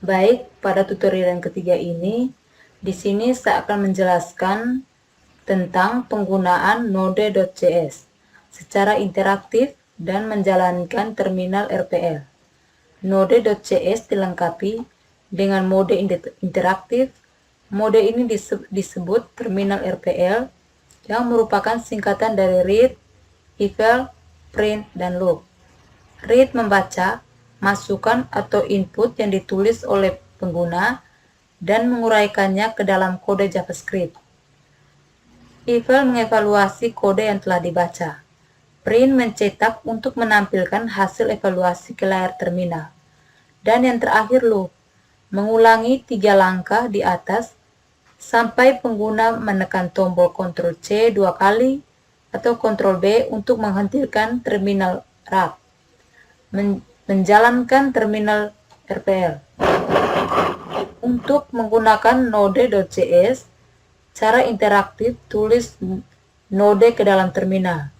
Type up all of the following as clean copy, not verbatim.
Baik, pada tutorial yang ketiga ini, di sini saya akan menjelaskan tentang penggunaan Node.js secara interaktif dan menjalankan terminal RPL. Node.js dilengkapi dengan mode interaktif. Mode ini disebut terminal RPL yang merupakan singkatan dari read, eval, print, dan loop. Read membaca masukan atau input yang ditulis oleh pengguna dan menguraikannya ke dalam kode JavaScript. Eval mengevaluasi kode yang telah dibaca. Print mencetak untuk menampilkan hasil evaluasi ke layar terminal. Dan yang terakhir loop, mengulangi 3 langkah di atas sampai pengguna menekan tombol Ctrl C 2 kali atau Ctrl B untuk menghentikan terminal RAP. Menjalankan terminal RPL. Untuk menggunakan Node.js, cara interaktif tulis node ke dalam terminal.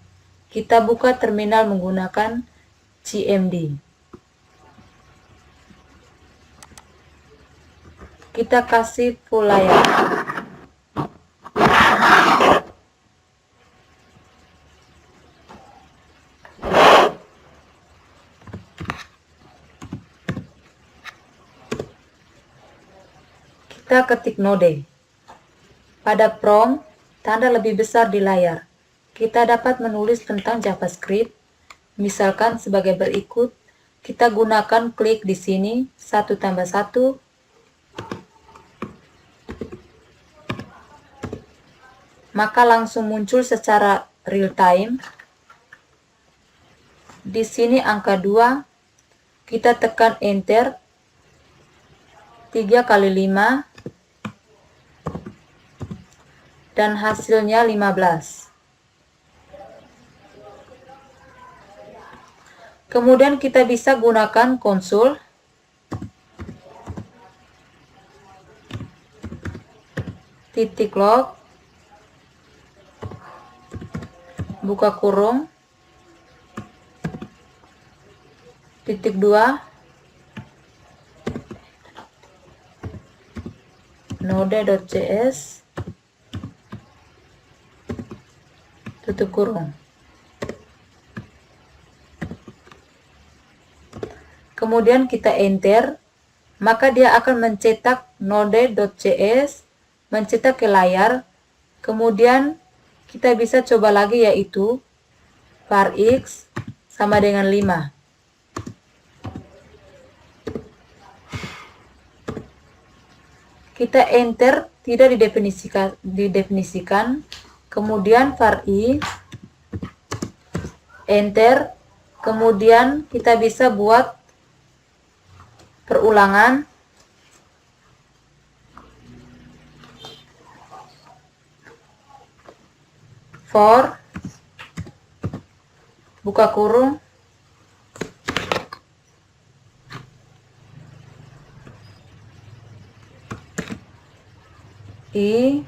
Kita buka terminal menggunakan cmd. Kita kasih full layar. Kita ketik node. Pada prompt, tanda lebih besar di layar. Kita dapat menulis tentang JavaScript, misalkan sebagai berikut. Kita gunakan klik di sini, 1 tambah 1. Maka langsung muncul secara real time. Di sini angka 2, kita tekan enter, 3 kali 5, dan hasilnya 15. Kemudian kita bisa gunakan konsol. Titik log, buka kurung, titik 2, node.js, tutup kurung. Kemudian kita enter, maka dia akan mencetak node.js, mencetak ke layar. Kemudian kita bisa coba lagi, yaitu var x sama dengan 5. Kita enter, tidak didefinisikan. Kemudian var i, enter. Kemudian kita bisa buat perulangan. For, buka kurung, i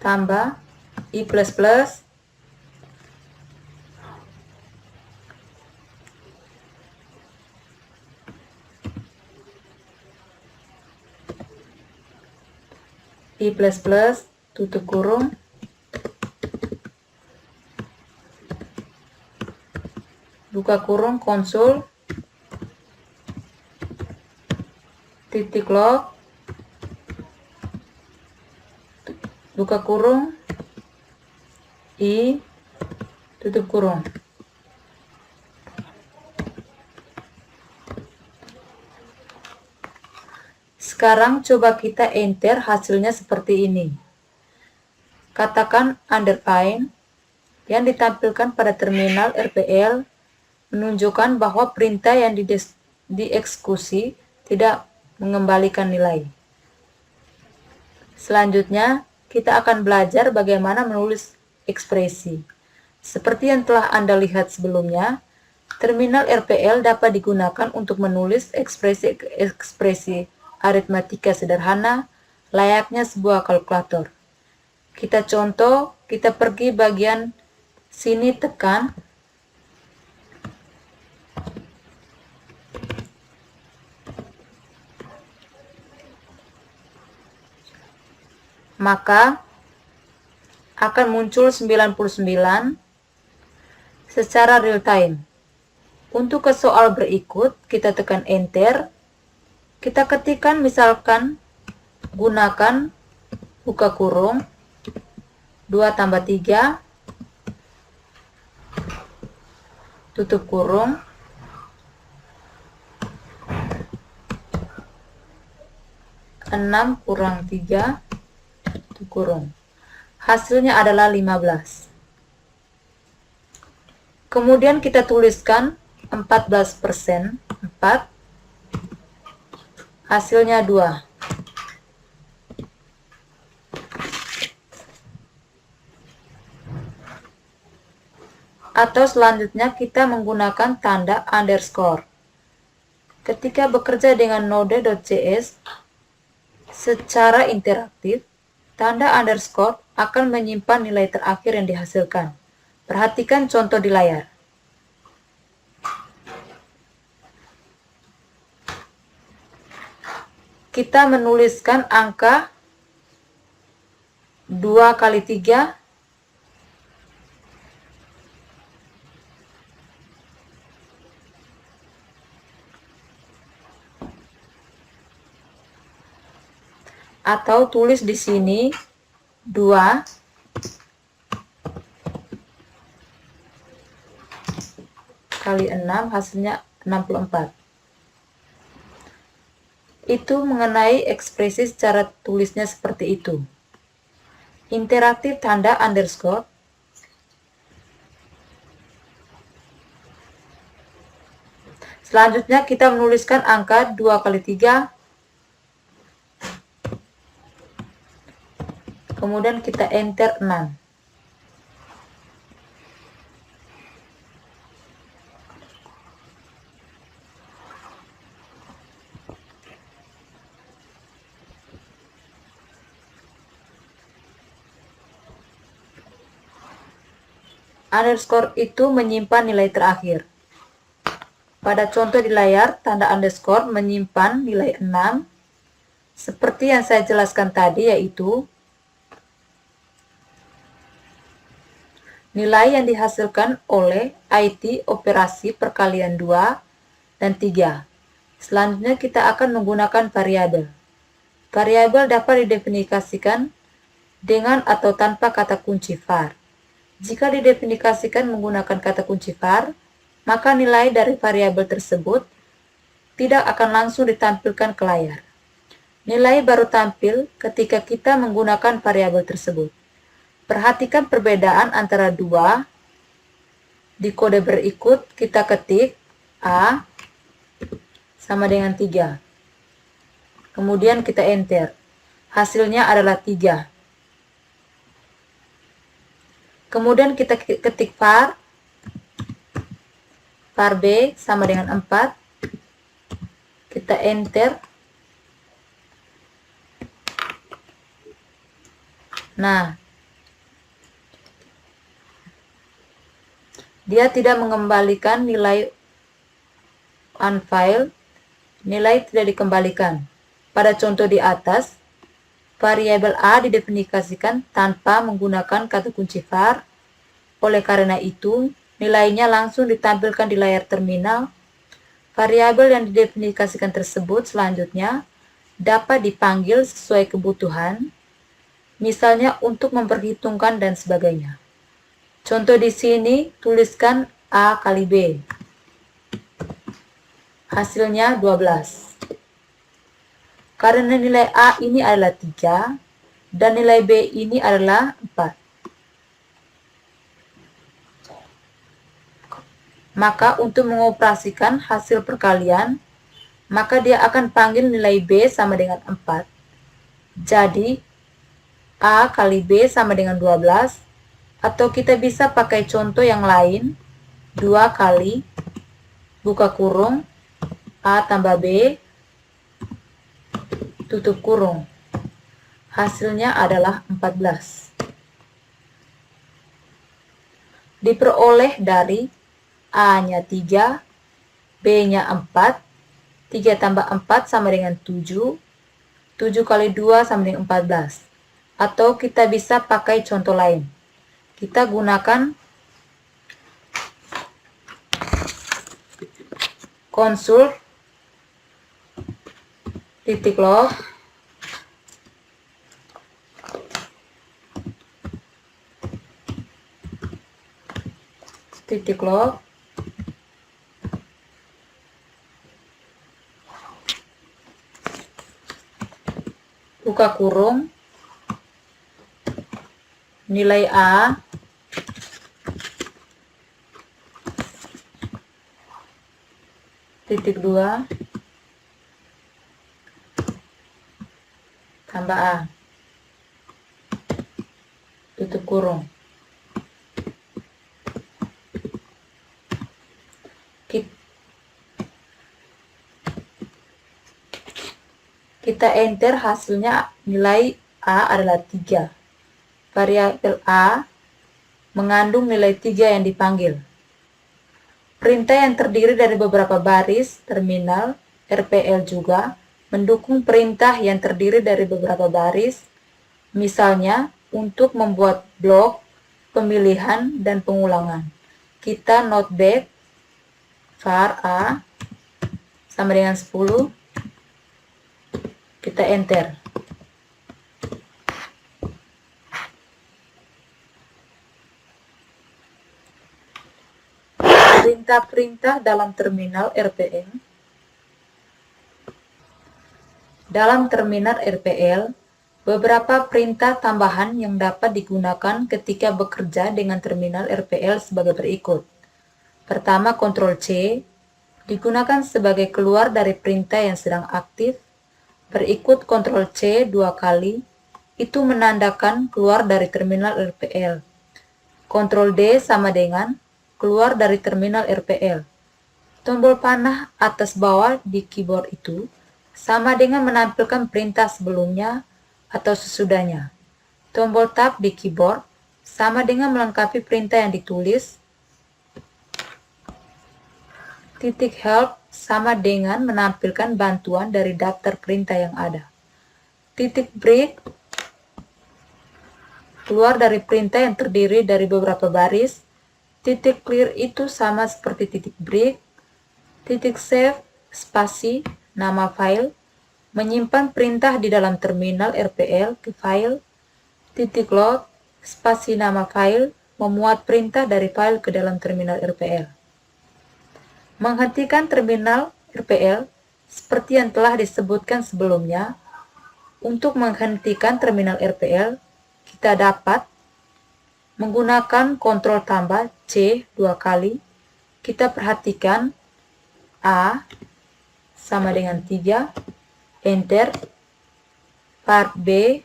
tambah i plus plus, i plus plus, tutup kurung, buka kurung, konsol, titik log, buka kurung, i, tutup kurung. Sekarang coba kita enter, hasilnya seperti ini. Katakan underline yang ditampilkan pada terminal RPL menunjukkan bahwa perintah yang dieksekusi tidak mengembalikan nilai. Selanjutnya, kita akan belajar bagaimana menulis ekspresi. Seperti yang telah Anda lihat sebelumnya, terminal RPL dapat digunakan untuk menulis ekspresi aritmatika sederhana layaknya sebuah kalkulator. Kita contoh, kita pergi bagian sini tekan. Maka akan muncul 99 secara real time. Untuk ke soal berikut, kita tekan enter. Kita ketikkan misalkan gunakan buka kurung 2 tambah 3 tutup kurung (6 kurang 3) tutup kurung. Hasilnya adalah 15. Kemudian kita tuliskan 14%, 4, hasilnya 2. Atau selanjutnya kita menggunakan tanda underscore. Ketika bekerja dengan Node.js secara interaktif, tanda underscore akan menyimpan nilai terakhir yang dihasilkan. Perhatikan contoh di layar. Kita menuliskan angka 2 kali 3 atau tulis di sini 2 kali 6 hasilnya 64. Itu mengenai ekspresi secara tulisnya seperti itu. Interaktif tanda underscore. Selanjutnya kita menuliskan angka 2 kali 3. Kemudian kita enter 6. Underscore itu menyimpan nilai terakhir. Pada contoh di layar, tanda underscore menyimpan nilai 6. Seperti yang saya jelaskan tadi, yaitu nilai yang dihasilkan oleh IT operasi perkalian 2 dan 3. Selanjutnya kita akan menggunakan variabel. Variabel dapat didefinisikan dengan atau tanpa kata kunci var. Jika didefinisikan menggunakan kata kunci var, maka nilai dari variabel tersebut tidak akan langsung ditampilkan ke layar. Nilai baru tampil ketika kita menggunakan variabel tersebut. Perhatikan perbedaan antara 2. Di kode berikut kita ketik A sama dengan 3. Kemudian kita enter. Hasilnya adalah 3. Kemudian kita ketik var B sama dengan 4. Kita enter. Nah, dia tidak mengembalikan nilai unfiled, nilai tidak dikembalikan. Pada contoh di atas, variabel A didefinisikan tanpa menggunakan kata kunci var. Oleh karena itu, nilainya langsung ditampilkan di layar terminal. Variabel yang didefinisikan tersebut selanjutnya dapat dipanggil sesuai kebutuhan, misalnya untuk memperhitungkan dan sebagainya. Contoh di sini, tuliskan A kali B. Hasilnya 12. Karena nilai A ini adalah 3 dan nilai B ini adalah 4. Maka untuk mengoperasikan hasil perkalian, maka dia akan panggil nilai B sama dengan 4. Jadi, A kali B sama dengan 12, atau kita bisa pakai contoh yang lain, 2 kali buka kurung A tambah B tutup kurung. Hasilnya adalah 14. Diperoleh dari A-nya 3, B-nya 4, 3 tambah 4 sama dengan 7, 7 kali 2 sama dengan 14. Atau kita bisa pakai contoh lain. Kita gunakan konsul titik log buka kurung nilai A titik 2 tambah A tutup kurung. Kita enter, hasilnya nilai A adalah 3. Variabel A mengandung nilai 3 yang dipanggil. Perintah yang terdiri dari beberapa baris terminal RPL juga mendukung perintah yang terdiri dari beberapa baris, misalnya untuk membuat blok pemilihan dan pengulangan. Kita note back var A sama dengan 10, kita enter. Perintah-perintah dalam terminal RPL. Dalam terminal RPL, beberapa perintah tambahan yang dapat digunakan ketika bekerja dengan terminal RPL sebagai berikut. Pertama, Ctrl C digunakan sebagai keluar dari perintah yang sedang aktif. Berikut Ctrl C 2 kali, itu menandakan keluar dari terminal RPL. Ctrl D sama dengan keluar dari terminal RPL. Tombol panah atas bawah di keyboard itu sama dengan menampilkan perintah sebelumnya atau sesudahnya. Tombol tab di keyboard sama dengan melengkapi perintah yang ditulis. Titik help sama dengan menampilkan bantuan dari daftar perintah yang ada. Titik break keluar dari perintah yang terdiri dari beberapa baris. Titik clear itu sama seperti titik break. Titik save spasi nama file menyimpan perintah di dalam terminal RPL ke file. Titik log spasi nama file memuat perintah dari file ke dalam terminal RPL. Menghentikan terminal RPL seperti yang telah disebutkan sebelumnya. Untuk menghentikan terminal RPL, kita dapat menggunakan Ctrl tambah C 2 kali. Kita perhatikan A sama dengan 3, enter. Var B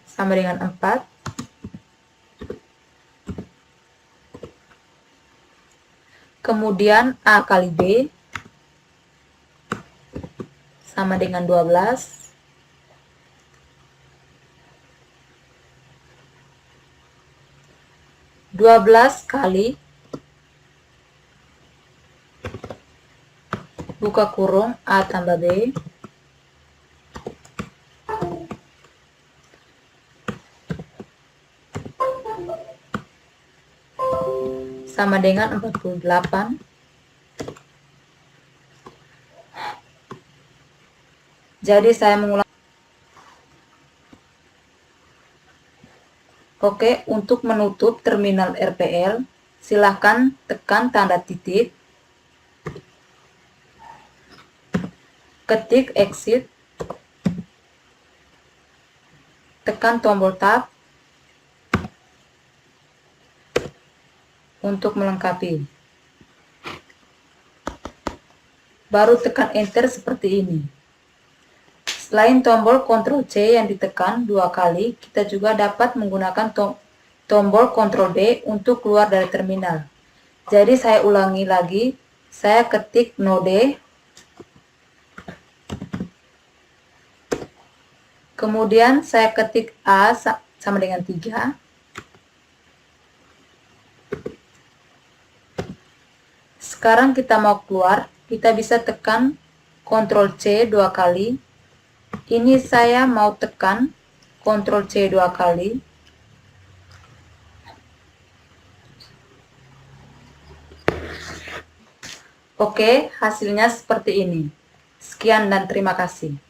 sama dengan 4. Kemudian A kali B sama dengan 12. Kali buka kurung A tambah B sama dengan 48. Jadi saya mengulang. Oke, untuk menutup terminal RPL, silahkan tekan tanda titik, ketik exit, tekan tombol tab untuk melengkapi. Baru tekan enter seperti ini. Selain tombol Ctrl C yang ditekan 2 kali, kita juga dapat menggunakan tombol Ctrl D untuk keluar dari terminal. Jadi saya ulangi lagi, saya ketik node Kemudian saya ketik A sama dengan 3. Sekarang kita mau keluar, kita bisa tekan Ctrl C 2 kali. Ini saya mau tekan Ctrl C 2 kali. Oke, hasilnya seperti ini. Sekian dan terima kasih.